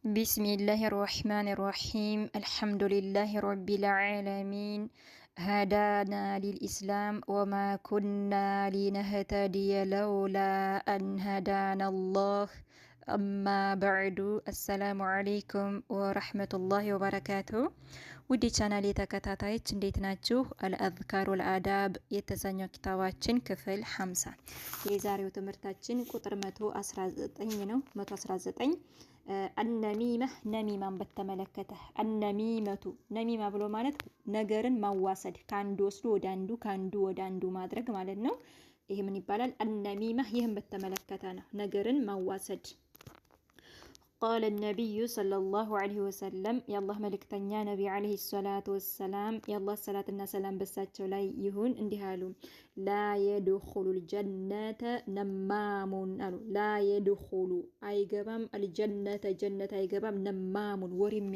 بسم الله الرحمن الرحيم الحمد لله رب العالمين هدانا للإسلام وما كنا لنهتدي لولا أن هدانا الله أما بعد السلام عليكم ورحمة الله وبركاته ودي ቻናሌ ተከታታዮች እንዴት ናችሁ? አልአዝካር ወልአዳብ የተሰኘው ኪታባችን ክፍል 50 የዛሬው ትምህርታችን ቁጥር 119 ነው። 119 አነሚማ ነሚማን በተመለከተ አነሚመቱ ነሚማ ብሎ ማለት ነገርን ማዋሰድ ከአንዱ ወስዶ ወደ አንዱ ከአንዱ ወደ አንዱ ማድረግ ማለት ነው። ይሄ ምን ይባላል? አነሚማ ይሄን በተመለከተ ነው፣ ነገርን ማዋሰድ። قال النبي صلى الله عليه وسلم يا الله ملكتنيا نبي عليه الصلاة والسلام يا الله صلاة النسلام بساتشو لا يهون اندهالو لا يدخل الجنة نمام لا يدخل أي جبام الجنة جنة أي جبام نمام ورم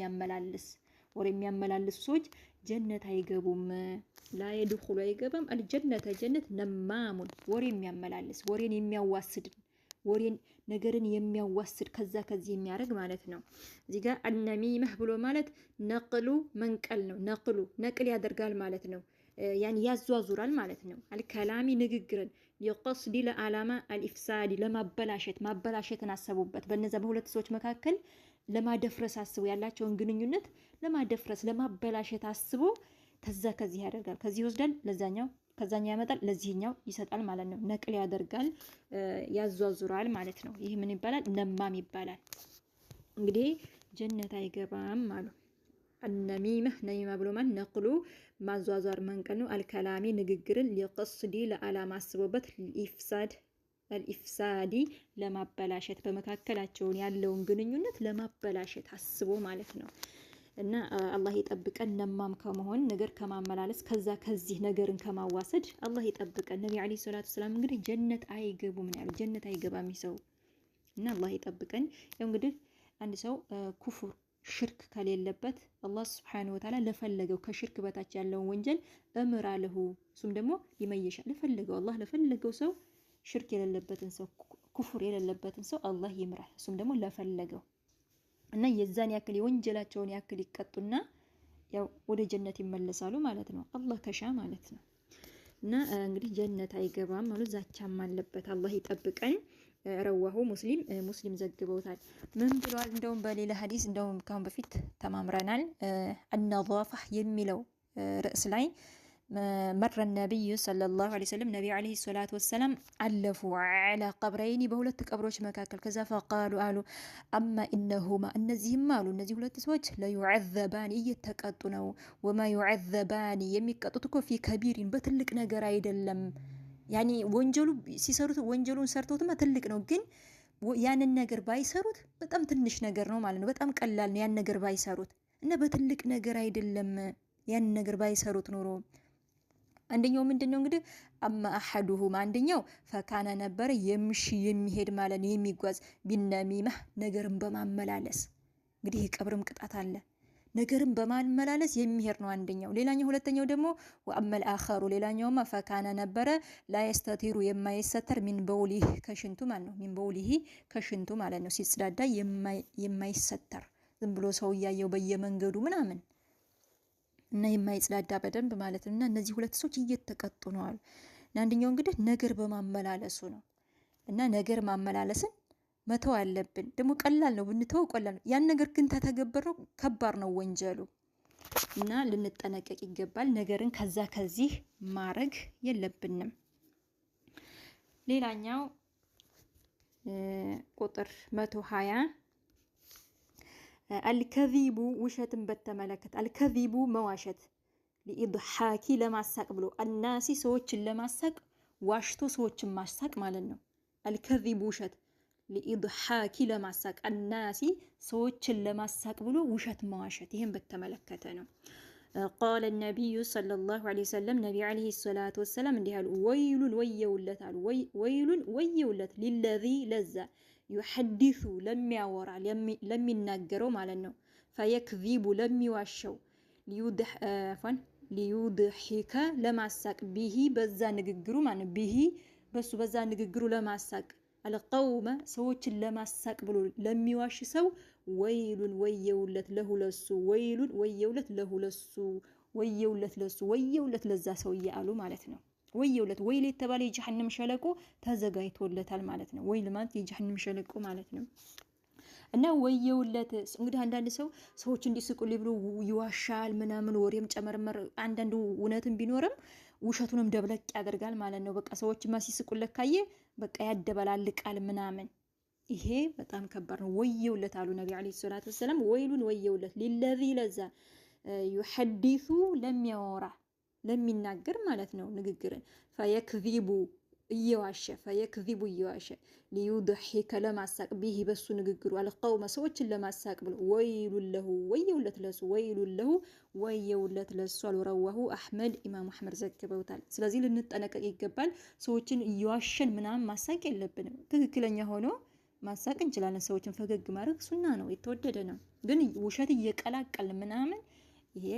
يملالس سوج جنة أي جبام لا يدخل أي جبام الجنة جنة نمام ورم يملالس ورين يميواسد ወሬን ነገርን የሚያዋስድ ከዛ ከዚህ የሚያደርግ ማለት ነው። እዚህ ጋር አነሚማህ ብሎ ማለት ነቅሉ መንቀል ነው። ነቅል ያደርጋል ማለት ነው። ያን ያዟዙራል ማለት ነው። አልከላሚ ንግግርን የቀስዲ ለዓላማ አልኢፍሳዲ ማበላሸትን አሰቡበት። በእነዛ በሁለት ሰዎች መካከል ለማደፍረስ አስቦ ያላቸውን ግንኙነት ለማበላሸት አስቦ ከዛ ከዚህ ያደርጋል። ከዚህ ይወስዳል ለዛኛው ከዛኛው ያመጣል ለዚህኛው ይሰጣል ማለት ነው። ነቅል ያደርጋል ያዟዙራል ማለት ነው። ይህ ምን ይባላል? ነማም ይባላል። እንግዲህ ጀነት አይገባም አሉ። ነሚማ ብሎ ማለት ነቅሉ ማዟዟር መንቀል ነው። አልከላሚ ንግግርን ሊቀስዲ ለዓላማ አስቦበት አልኢፍሳዲ ለማበላሸት በመካከላቸው ያለውን ግንኙነት ለማበላሸት አስቦ ማለት ነው። እና አላህ ይጠብቀን ነማም ከመሆን ነገር ከማመላለስ ከዛ ከዚህ ነገርን ከማዋሰድ አላህ ይጠብቀን። ነብዩ አለይሂ ሰላቱ ሰላም እንግዲህ ጀነት አይገቡም ነው ያሉት። ጀነት አይገባም ሰው እና አላህ ይጠብቀን። ያው እንግዲህ አንድ ሰው ኩፍር ሽርክ ከሌለበት አላህ Subhanahu Wa Ta'ala ለፈለገው ከሽርክ በታች ያለውን ወንጀል እምራለሁ እሱም ደግሞ ይመየሻ ለፈለገው አላህ ለፈለገው ሰው ሽርክ የሌለበትን ሰው ኩፍር የሌለበትን ሰው አላህ ይምራል እሱም ደግሞ ለፈለገው እና የዛን ያክል የወንጀላቸውን ያክል ይቀጡና ያው ወደ ጀነት ይመለሳሉ ማለት ነው። አላህ ከሻ ማለት ነው። እና እንግዲህ ጀነት አይገባም ማለት ዛቻም አለበት። አላህ ይጠብቀን። ረዋሁ ሙስሊም ዘግበውታል። ምን ብሏል? እንደውም በሌላ ሐዲስ እንደውም ካሁን በፊት ተማምረናል። አነዛፋ የሚለው ርዕስ ላይ መረ ነብዩ ሰለላሁ ዐለይሂ ወሰለም ነብዩ ዐለይሂ ሰላቱ ወሰለም አለፉ على قبرين በሁለት ቀብሮች መካከል ከዛ فقالوا አሉ አማ ኢነሁማ እነዚህም አሉ እነዚህ ሁለት ሰዎች ለዩዐዘባን እየተቀጡ ነው። ወማ ዩዐዘባን የሚቀጡት እኮ ፊ ከቢሪን በትልቅ ነገር አይደለም። ያኒ ወንጀሉ ሲሰሩት ወንጀሉን ሰርተውትማ ትልቅ ነው፣ ግን ያንን ነገር ባይሰሩት በጣም ትንሽ ነገር ነው ማለት ነው። በጣም ቀላል ነው ያን ነገር ባይሰሩት እና በትልቅ ነገር አይደለም ያን ነገር ባይሰሩት ኖሮ። አንደኛው ምንድነው እንግዲህ አማ አሐዱሁም አንደኛው ፈካነ ነበር የሚሄድ ማለት ነው የሚጓዝ ቢነሚማ ነገርን በማመላለስ እንግዲህ የቀብርም ቅጣት አለ። ነገርን በማመላለስ የሚሄድ ነው አንደኛው። ሌላኛው ሁለተኛው ደግሞ ወአመል አኸሩ ሌላኛውማ ፈካነ ነበረ ላይስተቲሩ የማይሰተር ሚን በውሊህ ከሽንቱ ማለት ነው። ሚን በውሊህ ከሽንቱ ማለት ነው ሲጽዳዳ የማይሰተር ዝም ብሎ ሰው ያየው በየመንገዱ ምናምን እና የማይጽዳዳ በደንብ ማለት ነው። እና እነዚህ ሁለት ሰዎች እየተቀጡ ነው አሉ። እና አንደኛው እንግዲህ ነገር በማመላለሱ ነው። እና ነገር ማመላለስን መተው አለብን። ደግሞ ቀላል ነው ብንተው ቀላል ነው። ያን ነገር ግን ተተገበረው ከባድ ነው ወንጀሉ እና ልንጠነቀቅ ይገባል። ነገርን ከዛ ከዚህ ማረግ የለብንም። ሌላኛው ቁጥር 120 አልከዚቡ ውሸትን በተመለከተ አልከዚቡ መዋሸት ለኢድሓኪ ለማሳቅ ብሎ አናሲ ሰዎችን ለማሳቅ ዋሽቶ ሰዎችን ማሳቅ ማለት ነው። አልከዚቡ ውሸት ለኢድሓኪ ለማሳቅ አናሲ ሰዎችን ለማሳቅ ብሎ ውሸት መዋሸት ይሄን በተመለከተ ነው። قال النبي صلى الله عليه وسلم نبي عليه الصلاة والسلام እንዲህ አሉ ወይሉን ወየውለት አሉ ወይሉን ወየውለት للذي لذا يحدث ለሚያወራ ለሚናገረው ማለት ነው። فيكذب ለሚዋሸው ሊዩድሒከ ለማሳቅ ቢሂ በዛ ንግግሩ ማለት ቢሂ በሱ በዛ ንግግሩ ለማሳቅ አልቀውመ ሰዎችን ለማሳቅ ብሎ ለሚዋሽ ሰው ወይሉን ወየውለት ለሁለሱ ወይሉን ወየውለት ለሁለሱ ወየውለት ለሱ ወየውለት ለዛ ሰውዬ አሉ ማለት ነው። ወየውለት ወይል የተባለ የጀሃነም ሸለቆ ተዘጋጅቶለታል ማለት ነው። ወይል ማለት የጀሃነም ሸለቆ ማለት ነው። እና ወየውለት እንግዲህ አንዳንድ ሰው ሰዎች እንዲስቁልኝ ብሎ ይዋሻል ምናምን ወሬም ጨመርመር አንዳንዱ እውነትም ቢኖርም ውሸቱንም ደብለቅ ያደርጋል ማለት ነው። በቃ ሰዎች ሲስቁለት ካየ በቃ ያደበላልቃል ምናምን። ይሄ በጣም ከባድ ነው። ወየውለት አሉ ነብዩ አለይሂ ሰላቱ ወሰለም። ወይሉን ወየውለት ሊለዚ ለዛ ይሐዲሱ ለሚያወራ ለሚናገር ማለት ነው ንግግርን ፈየክዚቡ እየዋሸ ፈየክዚቡ እየዋሸ ሊዩድሒከ ለማሳቅ ቢሂ በሱ ንግግሩ አልቀውመ ሰዎችን ለማሳቅ ብሎ ወይሉን ለሁ ወየውለት ለሱ ወይሉን ለሁ ወየውለት ለሱ አሉ። ረዋሁ አሕመድ ኢማሙ አሕመድ ዘግበውታል። ስለዚህ ልንጠነቀቅ ይገባል። ሰዎችን እየዋሸን ምናምን ማሳቅ የለብንም። ትክክለኛ ሆኖ ማሳቅ እንችላለን። ሰዎችን ፈገግ ማድረግ ሱና ነው፣ የተወደደ ነው። ግን ውሸት እየቀላቀል ምናምን ይሄ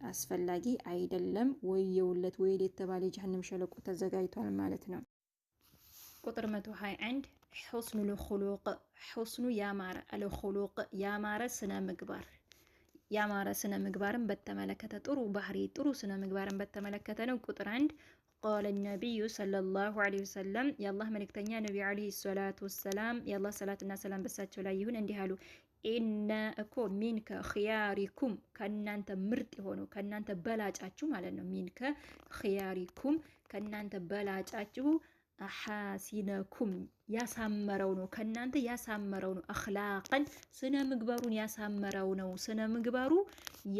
አስፈላጊ አይደለም። ወየውለት ወይል የተባለ የጀሃነም ሸለቆ ተዘጋጅቷል ማለት ነው። ቁጥር 121 ሑስኑል ኹሉቅ ሑስኑ ያማረ አልኹሉቅ ያማረ ስነ ምግባር ያማረ ስነ ምግባርን በተመለከተ ጥሩ ባህሪ ጥሩ ስነ ምግባርን በተመለከተ ነው። ቁጥር 1 ቃለ ነቢዩ ሰለላሁ ዐለይሂ ወሰለም የአላህ መልእክተኛ ነቢዩ ዐለይሂ ሰላቱ ወሰላም የአላህ ሰላትና ሰላም በሳቸው ላይ ይሁን እንዲህ አሉ። ኢነ እኮ ሚንከ ኺያሪኩም ከእናንተ ምርጥ የሆነው ከእናንተ በላጫችሁ ማለት ነው። ሚንከ ኺያሪኩም ከእናንተ በላጫችሁ አሐሲነኩም ያሳመረው ነው ከእናንተ ያሳመረው ነው። አኽላቀን ስነ ምግባሩን ያሳመረው ነው ስነ ምግባሩ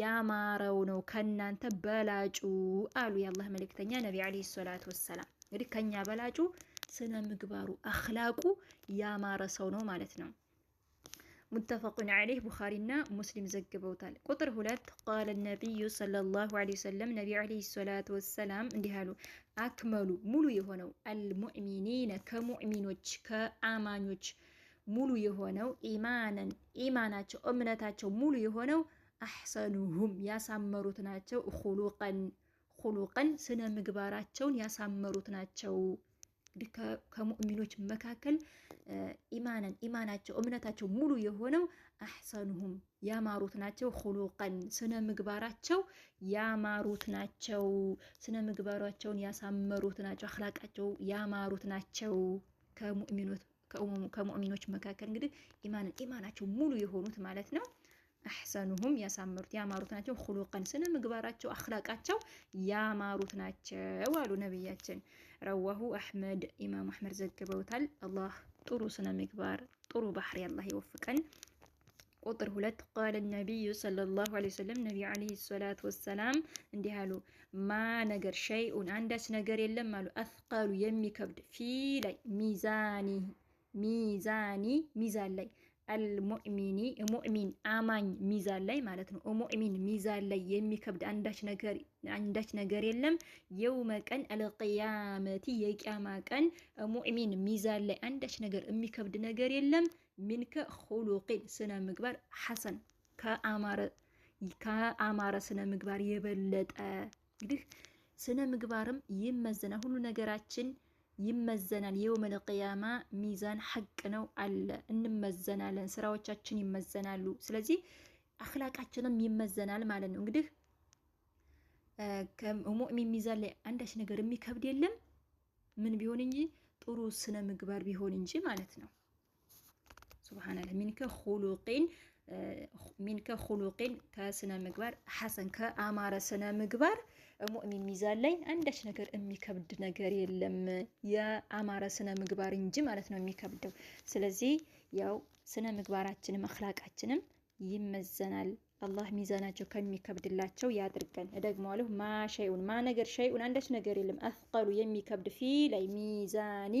ያማረው ነው ከእናንተ በላጩ አሉ የአላህ መልእክተኛ ነቢዩ ዐለይሂ ሰላቱ ወሰላም። እንግዲህ ከኛ በላጩ ስነ ምግባሩ አኽላቁ ያማረ ሰው ነው ማለት ነው። ሙተፈቁን ዐለይህ ቡኻሪና ሙስሊም ዘግበውታል። ቁጥር 2 ቃለ ነቢዩ ሰለላሁ ዐለይሂ ወሰለም ነቢዩ ዐለይሂ ሰላቱ ወሰላም እንዲህ አሉ። አክመሉ ሙሉ የሆነው አልሙእሚኒነ ከሙእሚኖች ከአማኞች ሙሉ የሆነው ኢማናቸው እምነታቸው ሙሉ የሆነው አሕሰኑሁም ያሳመሩት ናቸው። ኹሉቀን ስነ ምግባራቸውን ያሳመሩት ናቸው። ከሙእሚኖች መካከል ኢማናቸው እምነታቸው ሙሉ የሆነው አሕሰኑሁም ያማሩት ናቸው። ኹሉቀን ስነ ምግባራቸው ያማሩት ናቸው። ስነ ምግባራቸውን ያሳመሩት ናቸው። አኽላቃቸው ያማሩት ናቸው። ከሙእሚኖች መካከል እንግዲህ ኢማናቸው ሙሉ የሆኑት ማለት ነው። አሕሰኑሁም ያሳመሩት ያማሩት ናቸው። ኹሉቀን ስነ ምግባራቸው አኽላቃቸው ያማሩት ናቸው አሉ ነቢያችን። ረዋሁ አሕመድ ኢማም አሕመድ ዘግበውታል። አላህ ጥሩ ስነ ምግባር ጥሩ ባህሪ አላህ ይወፍቀን። ቁጥር 2 ቃለ ነቢዩ ሰለላሁ ዐለይሂ ወሰለም ነቢዩ ዐለይሂ ሰላቱ ወሰላም እንዲህ አሉ። ማ ነገር ሸይኡን አንዳች ነገር የለም አሉ አስቀሉ የሚከብድ ፊ ላይ ሚዛን ላይ አልሙእሚኒ ሙእሚን አማኝ ሚዛን ላይ ማለት ነው። ሙእሚን ሚዛን ላይ የሚከብድ አንዳች ነገር የለም። የውመ ቀን አልቂያመቲ የቂያማ ቀን ሙእሚን ሚዛን ላይ አንዳች ነገር የሚከብድ ነገር የለም። ሚንከ ኹሉቂን ስነ ምግባር ሐሰን ከአማረ ስነ ምግባር የበለጠ እንግዲህ ስነ ምግባርም ይመዘናል። ሁሉ ነገራችን ይመዘናል። የውመል ቂያማ ሚዛን ሐቅ ነው አለ እንመዘናለን። ስራዎቻችን ይመዘናሉ። ስለዚህ አኽላቃችንም ይመዘናል ማለት ነው። እንግዲህ ከሙእሚን ሚዛን ላይ አንዳች ነገር የሚከብድ የለም ምን ቢሆን እንጂ ጥሩ ስነ ምግባር ቢሆን እንጂ ማለት ነው። ሱብሃንአላህ ሚንከ ኹሉቂን ከስነ ምግባር ሐሰን ከአማረ ስነ ምግባር ሙእሚን ሚዛን ላይ አንዳች ነገር የሚከብድ ነገር የለም። የአማረ ስነ ምግባር እንጂ ማለት ነው የሚከብደው። ስለዚህ ያው ስነ ምግባራችንም አኽላቃችንም ይመዘናል። አላህ ሚዛናቸው ከሚከብድላቸው ያድርገን። እደግመዋለሁ። ማ ነገር ሸይኡን አንዳች ነገር የለም አስቀሉ የሚከብድ ፊ ላይ ሚዛን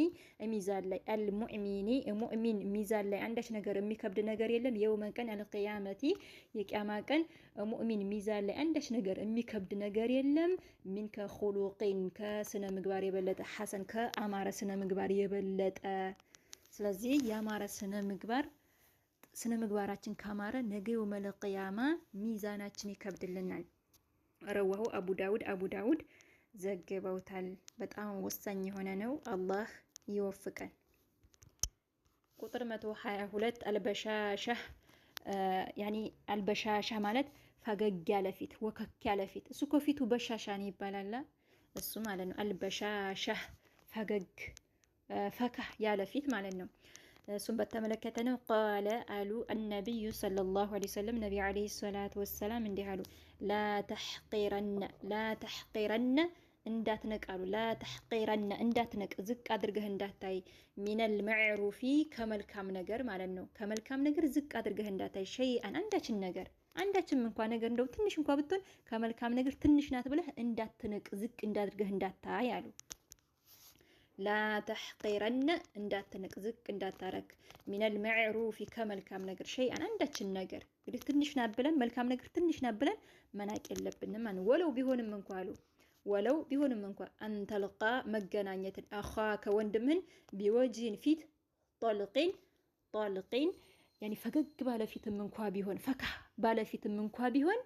ላይ አልሙእሚኒ ሙእሚን ሚዛን ላይ አንዳች ነገር የሚከብድ ነገር የለም። የውመ ቀን አልቂያመቲ የቂያማ ቀን ሙእሚን ሚዛን ላይ አንዳች ነገር የሚከብድ ነገር የለም። ሚንከ ኹሉቂን ከስነ ምግባር የበለጠ ሐሰን ከአማረ ስነ ምግባር የበለጠ። ስለዚህ ያማረ ስነ ምግባራችን ካማረ ነገ የውመል ቂያማ ሚዛናችን ይከብድልናል። ረዋሁ አቡ ዳውድ ዘግበውታል። በጣም ወሳኝ የሆነ ነው። አላህ ይወፍቀን። ቁጥር 122 አልበሻሻህ ያኒ አልበሻሻህ ማለት ፈገግ ያለ ፊት ወከክ ያለ ፊት እሱ እኮ ፊቱ በሻሻ ነው ይባላል እሱ ማለት ነው አልበሻሻህ ፈገግ ፈካ ያለ ፊት ማለት ነው እሱን በተመለከተ ነው ቃለ አሉ النبي صلى الله عليه وسلم ነብዩ አለይሂ ሰላቱ ወሰላም እንዲህ አሉ لا تحقرن እንዳትነቃሉ لا تحقرن እንዳትነቅ ዝቅ አድርገህ እንዳታይ ሚነል መዕሩፊ ከመልካም ነገር ማለት ነው ከመልካም ነገር ዝቅ አድርገህ እንዳታይ ሸይአን አንዳችም እንኳን ነገር እንደው ትንሽ እንኳን ብትሆን ከመልካም ነገር ትንሽ ናት ብለህ እንዳትነቅ ዝቅ እንዳድርገህ እንዳታይ አሉ لا تحقرن እንዳትነቅ ዝቅ እንዳታረግ ሚነል መዕሩፊ ከመልካም ነገር ሸይአን አንዳችን ነገር እንግዲህ ትንሽ ናት ብለን መልካም ነገር ትንሽ ናት ብለን መናቅ የለብንም ማለት ወለው ቢሆንም እንኳን አሉ ወለው ቢሆንም እንኳን አንተልቃ መገናኘትን አኻከ ወንድምህን ቢወጅህን ፊት ጣልቂን ያኒ ፈገግ ባለፊትም እንኳን ቢሆን ፈካ ባለፊትም እንኳን ቢሆን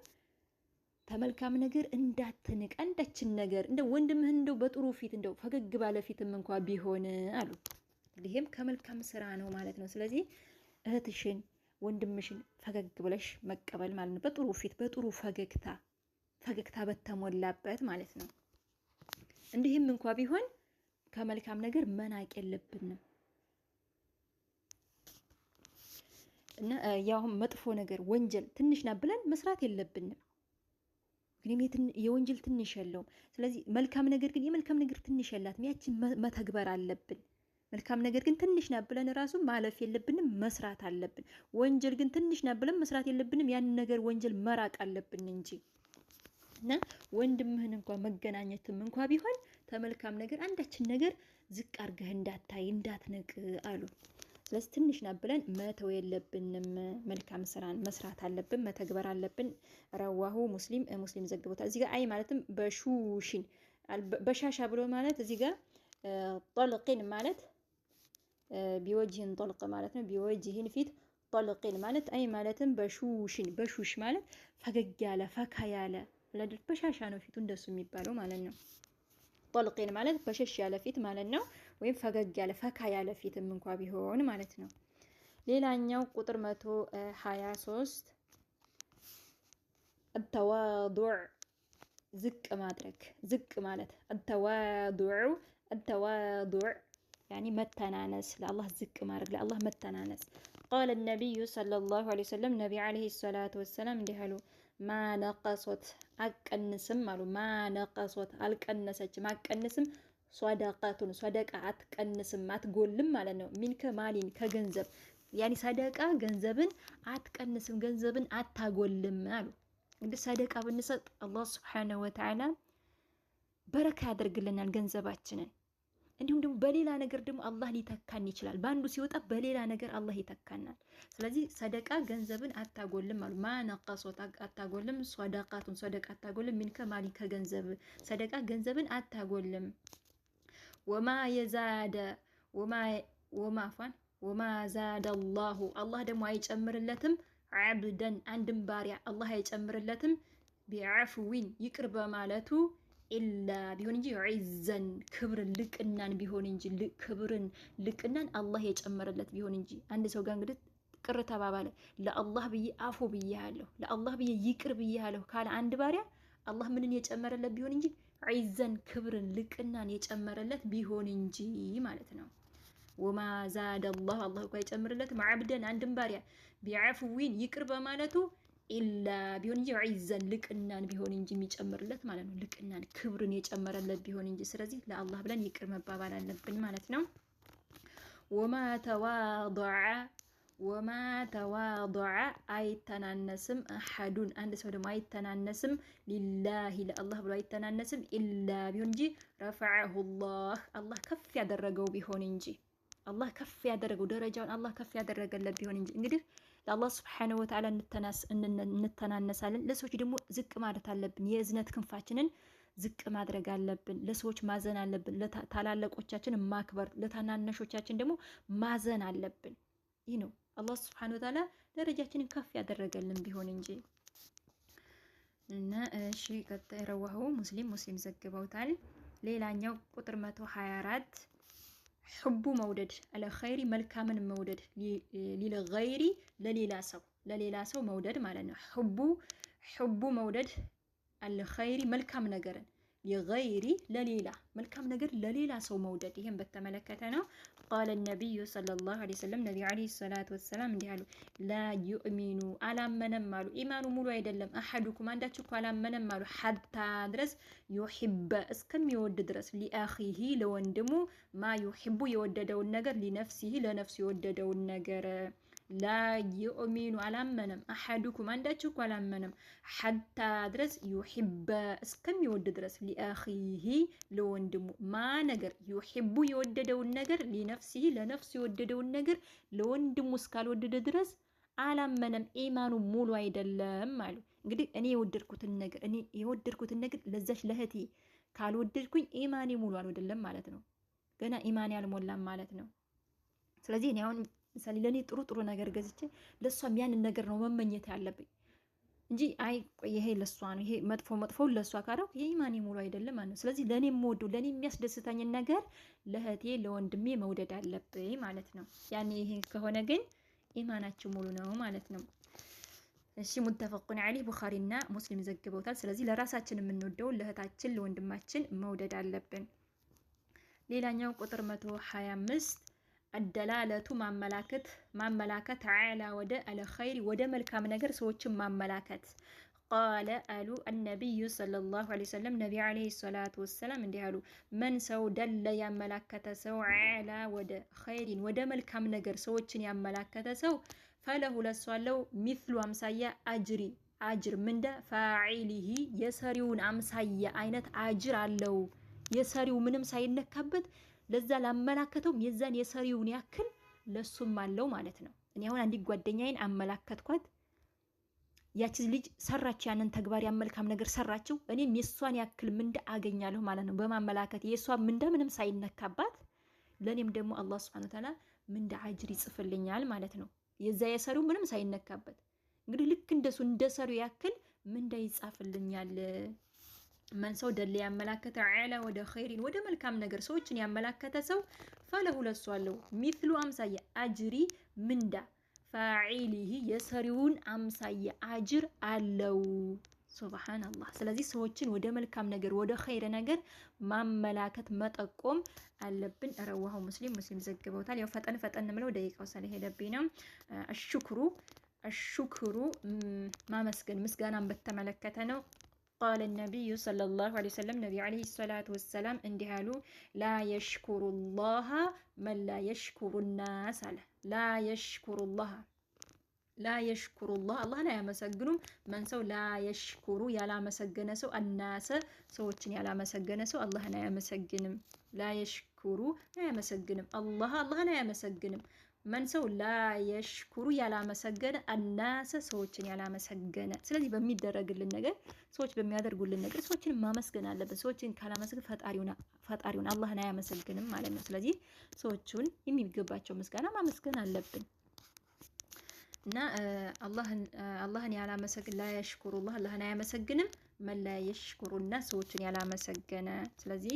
ተመልካም ነገር እንዳትንቅ አንዳችን ነገር እንደ ወንድምህን እንደው በጥሩ ፊት እንደው ፈገግ ባለፊትም እንኳን ቢሆን አሉ ይሄም ከመልካም ስራ ነው ማለት ነው ስለዚህ እህትሽን ወንድምሽን ፈገግ ብለሽ መቀበል ማለት ነው በጥሩ ፊት በጥሩ ፈገግታ በተሞላበት ማለት ነው እንዲህም እንኳን ቢሆን ከመልካም ነገር መናቅ የለብንም እና ያው መጥፎ ነገር ወንጀል ትንሽ ና ብለን መስራት የለብንም ግን የወንጀል ትንሽ የለውም ስለዚህ መልካም ነገር ግን የመልካም ነገር ትንሽ ያላትም ያቺን መተግበር አለብን መልካም ነገር ግን ትንሽ ና ብለን ራሱ ማለፍ የለብንም መስራት አለብን ወንጀል ግን ትንሽ ና ብለን መስራት የለብንም ያን ነገር ወንጀል መራቅ አለብን እንጂ እና ወንድምህን እንኳን መገናኘትም እንኳን ቢሆን ተመልካም ነገር አንዳችን ነገር ዝቅ አርገህ እንዳታይ እንዳትነቅ አሉ ስለዚህ ትንሽ ና ብለን መተው የለብንም መልካም ስራን መስራት አለብን መተግበር አለብን ረዋሁ ሙስሊም ዘግቦታል እዚህ ጋር አይ ማለትም በሹሽን በሻሻ ብሎ ማለት እዚህ ጋር ጠልቂን ማለት ቢወጅህን ጠልቅ ማለት ነው ቢወጅህን ፊት ጠልቂን ማለት አይ ማለትም በሹሽ ማለት ፈገግ ያለ ፈካ ያለ ለድል በሻሻ ነው ፊቱ እንደሱ የሚባለው ማለት ነው ጠልቂን ማለት በሸሽ ያለ ፊት ማለት ነው ወይም ፈገግ ያለ ፈካ ያለ ፊትም እንኳን ቢሆን ማለት ነው ሌላኛው ቁጥር 123 التواضع ዝቅ ማለት التواضع يعني መተናነስ ለአላህ ዝቅ ማድረግ ለአላህ መተናነስ قال النبي صلى الله عليه وسلم نبي عليه الصلاة والسلام እንዲህ አሉ ما نقصت አቀንስም አሉ ما نقصت አልቀነሰችም አቀንስም صدقة አትቀንስም አትጎልም ማለት ነው ሚንከ ማሊን ከገንዘብ ያኒ ሰደቃ ገንዘብን አትቀንስም ገንዘብን አታጎልም አሉ እንደ ሰደቃ ብንሰጥ አላህ Subhanahu Wa Ta'ala በረካ ያደርግልናል ገንዘባችንን እንዲሁም ደግሞ በሌላ ነገር ደግሞ አላህ ሊተካን ይችላል ባንዱ ሲወጣ በሌላ ነገር አላህ ይተካናል ስለዚህ ሰደቃ ገንዘብን አታጎልም አሉ ማነቀሶት አታጎልም ሰደቃ አታጎልም ሚንከ ማሊ ከገንዘብ ሰደቃ ገንዘብን አታጎልም ወማ ዛደ አላህ ደግሞ አይጨምርለትም አብደን አንድም ባሪያ አላህ አይጨምርለትም ቢዓፍዊን ይቅር በማለቱ ኢላ ቢሆን እንጂ ዒዘን ክብርን ልቅናን ቢሆን እንጂ ልቅናን አላህ የጨመረለት ቢሆን እንጂ አንድ ሰው ጋር እንግዲህ ቅር ተባባለ ለአላህ ብዬ አፉ ብያለሁ ለአላህ ብዬ ይቅር ብያለሁ ካለ አንድ ባሪያ አላህ ምንን የጨመረለት ቢሆን እንጂ ዒዘን ክብርን ልቅናን የጨመረለት ቢሆን እንጂ ማለት ነው ወማ ዛደ አላህ እኮ አይጨምርለትም አብደን አንድም ባሪያ ቢዓፍዊን ይቅር በማለቱ ኢላ ቢሆን እንጂ ዒዘን ልቅናን ቢሆን እንጂ የሚጨምርለት ማለት ነው ልቅናን ክብርን የጨመረለት ቢሆን እንጂ ስለዚህ ለአላህ ብለን ይቅር መባባል አለብን ማለት ነው ወማ ተዋضع አይተናነስም አሐዱን አንድ ሰው ደግሞ አይተናነስም ሊላሂ ለአላህ ብሎ አይተናነስም ኢላ ቢሆን እንጂ ረፈዐሁ አላህ ከፍ ያደረገው ቢሆን እንጂ አላህ ከፍ ያደረገው ደረጃውን አላህ ከፍ ያደረገለት ቢሆን እንጂ እንግዲህ ለአላህ Subhanahu Wa Ta'ala እንተናነሳለን ለሰዎች ደግሞ ዝቅ ማለት አለብን የእዝነት ክንፋችንን ዝቅ ማድረግ አለብን ለሰዎች ማዘን አለብን ለታላላቆቻችን ማክበር ለታናናሾቻችን ደግሞ ማዘን አለብን ይህ ነው አላህ Subhanahu Wa Ta'ala ደረጃችንን ከፍ ያደረገልን ቢሆን እንጂ እና እሺ ቀጣይ ረዋሁ ሙስሊም ዘግበውታል ሌላኛው ቁጥር 124 ሕቡ መውደድ አለኸይሪ መልካምን መውደድ ሊልገይሪ ለሌላ ሰው መውደድ ማለት ነው። ሕቡ መውደድ አለኸይሪ መልካም ነገርን ሊገይሪ ለሌላ መልካም ነገር ለሌላ ሰው መውደድ ይሄን በተመለከተ ነው። ቃለ ነቢዩ ሰለላሁ ዐለይሂ ወሰለም ነቢ ዐለይሂ ሰላቱ ወሰላም እንዲህ አሉ። ላ ዩእሚኑ አላመነም አሉ። ኢማኑ ሙሉ አይደለም። አሐዱኩም አንዳችሁ እኮ አላመነም አሉ። ሐታ ድረስ ዩሂበ እስከሚወድ ድረስ ሊአኺሂ ለወንድሙ ማ ዩሂቡ የወደደውን ነገር ሊነፍሲሂ ለነፍሱ የወደደውን ነገር ላ ዩእሚኑ አላመነም። አሐዱኩም አንዳችሁ እኮ አላመነም። ሐታ ድረስ ዩሂበ እስከሚወድ ድረስ ሊአኺሂ ለወንድሙ ማ ነገር ዩሂቡ የወደደውን ነገር ሊነፍሲሂ ለነፍሱ የወደደውን ነገር ለወንድሙ እስካልወደደ ድረስ አላመነም። ኢማኑ ሙሉ አይደለም አሉ። እንግዲህ እኔ የወደድኩትን ነገር ለዛች ለህቴ ካልወደድኩኝ ኢማኔ ሙሉ አይደለም ማለት ነው። ገና ኢማኔ አልሞላም ማለት ነው። ስለዚህ እኔ አሁን ምሳሌ ለኔ ጥሩ ነገር ገዝቼ ለሷም ያንን ነገር ነው መመኘት ያለብኝ እንጂ አይ ይሄ ለሷ ነው ይሄ መጥፎው ለሷ ካረው ይሄ ኢማኔ ሙሉ አይደለም ማለት ነው። ስለዚህ ለኔ የምወደው ለኔ የሚያስደስተኝን ነገር ለህቴ ለወንድሜ መውደድ አለብኝ ማለት ነው። ያኔ ይሄ ከሆነ ግን ኢማናችን ሙሉ ነው ማለት ነው። እሺ ሙተፈቁን ዐለይህ ቡኻሪና ሙስሊም ዘግበውታል። ስለዚህ ለራሳችን የምንወደው ለእህታችን ለወንድማችን መውደድ አለብን። ሌላኛው ቁጥር 125 አደላለቱ ማመላከት ዐላ ወደ አልኸይር ወደ መልካም ነገር ሰዎችን ማመላከት ቃለ አሉ አነቢዩ ሰለላሁ ዐለይሂ ወሰለም ነቢ ዐለይሂ ሰላቱ ወሰላም እንዲህ አሉ። መን ሰው ደለ ያመላከተ ሰው ዐላ ወደ ኸይሪን ወደ መልካም ነገር ሰዎችን ያመላከተ ሰው ፈለሁ ለሱ አለው ሚስሉ አምሳያ አጅር ምንደ ፋዒሊሂ የሰሪውን አምሳያ አይነት አጅር አለው። የሰሪው ምንም ሳይነካበት ለዛ ላመላከተውም የዛን የሰሪውን ያክል ለሱም አለው ማለት ነው። እኔ አሁን አንዲት ጓደኛዬን አመላከትኳት፣ ያቺ ልጅ ሰራች ያንን ተግባር ያመልካም ነገር ሰራችው፣ እኔም የሷን ያክል ምንዳ አገኛለሁ ማለት ነው በማመላከት የሷ ምንዳ ምንም ሳይነካባት ለኔም ደግሞ አላህ Subhanahu Wa Ta'ala ምንዳ አጅር ይጽፍልኛል ማለት ነው። የዛ የሰሪው ምንም ሳይነካበት እንግዲህ ልክ እንደሱ እንደሰሪው ያክል ምንዳ ይጻፍልኛል። መን ሰው ደለ ያመላከተ ዐላ ወደ ኸይሪን ወደ መልካም ነገር ሰዎችን ያመላከተ ሰው ፈለሁ ለሱ አለው ሚስሉ አምሳያ አጅሪ ምንዳ ፋዒሊሂ የሰሪውን አምሳያ አጅር አለው። ሱብሃንአላህ። ስለዚህ ሰዎችን ወደ መልካም ነገር ወደ ኸይር ነገር ማመላከት መጠቆም አለብን። ረዋሁ ሙስሊም ዘግበውታል። ያው ፈጠን ምለው ደቂቃው ስለሄደብኝ ነው። አሽኩሩ ማመስገን ምስጋናን በተመለከተ ነው። ቃለ ነቢዩ ሰለላሁ ዐለይሂ ወሰለም ነቢ ዐለይሂ ሰላቱ ወሰላም እንዲህ አሉ። ላ የሽኩሩላህ መን ላ የሽኩሩ ናስ አለ። ላ የሽኩሩላህ አላህን አያመሰግኑም። መን ሰው ላ የሽኩሩ ያላመሰገነ ሰው አናሰ ሰዎችን ያላመሰገነ ሰው አላህን አያመሰግንም። ላ የሽኩሩ አያመሰግንም። አላህን አያመሰግንም። መን ሰው ላ የሽኩሩ ያላመሰገነ አናሰ ሰዎችን ያላመሰገነ። ስለዚህ በሚደረግልን ነገር ሰዎች በሚያደርጉልን ነገር ሰዎችን ማመስገን አለብን። ሰዎችን ካላመሰገን ፈጣሪውን አላህን አያመሰግንም ማለት ነው። ስለዚህ ሰዎችን የሚገባቸው ምስጋና ማመስገን አለብን እና አላህን ያላመሰግን ላ የሽኩሩላህ አላህን አያመሰግንም። መን ላ የሽኩሩና ሰዎችን ያላመሰገነ። ስለዚህ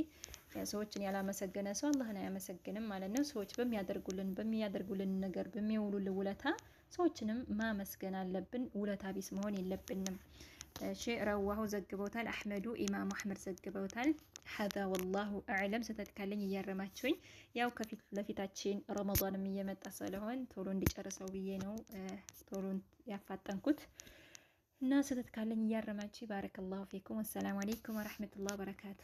ሰዎችን ያላመሰገነ ሰው አላህን አያመሰግንም ማለት ነው። ሰዎች በሚያደርጉልን ነገር በሚውሉልን ውለታ ሰዎችንም ማመስገን አለብን። ውለታ ቢስ መሆን የለብንም። ረዋሁ ዘግበውታል። አሕመዱ ኢማሙ አሕመድ ዘግበውታል። ሀዛ ወላሁ አዕለም። ስህተት ካለኝ እያረማችሁኝ። ያው ከፊት ለፊታችን ረመዳንም እየመጣ ስለሆን ቶሎ እንዲጨርሰው ብዬ ነው ቶሎ ያፋጠንኩት እና ስህተት ካለኝ እያረማችሁ። ባረከላሁ ፊኩም። ወሰላሙ አለይኩም ወረሕመቱላሂ ወበረካቱ።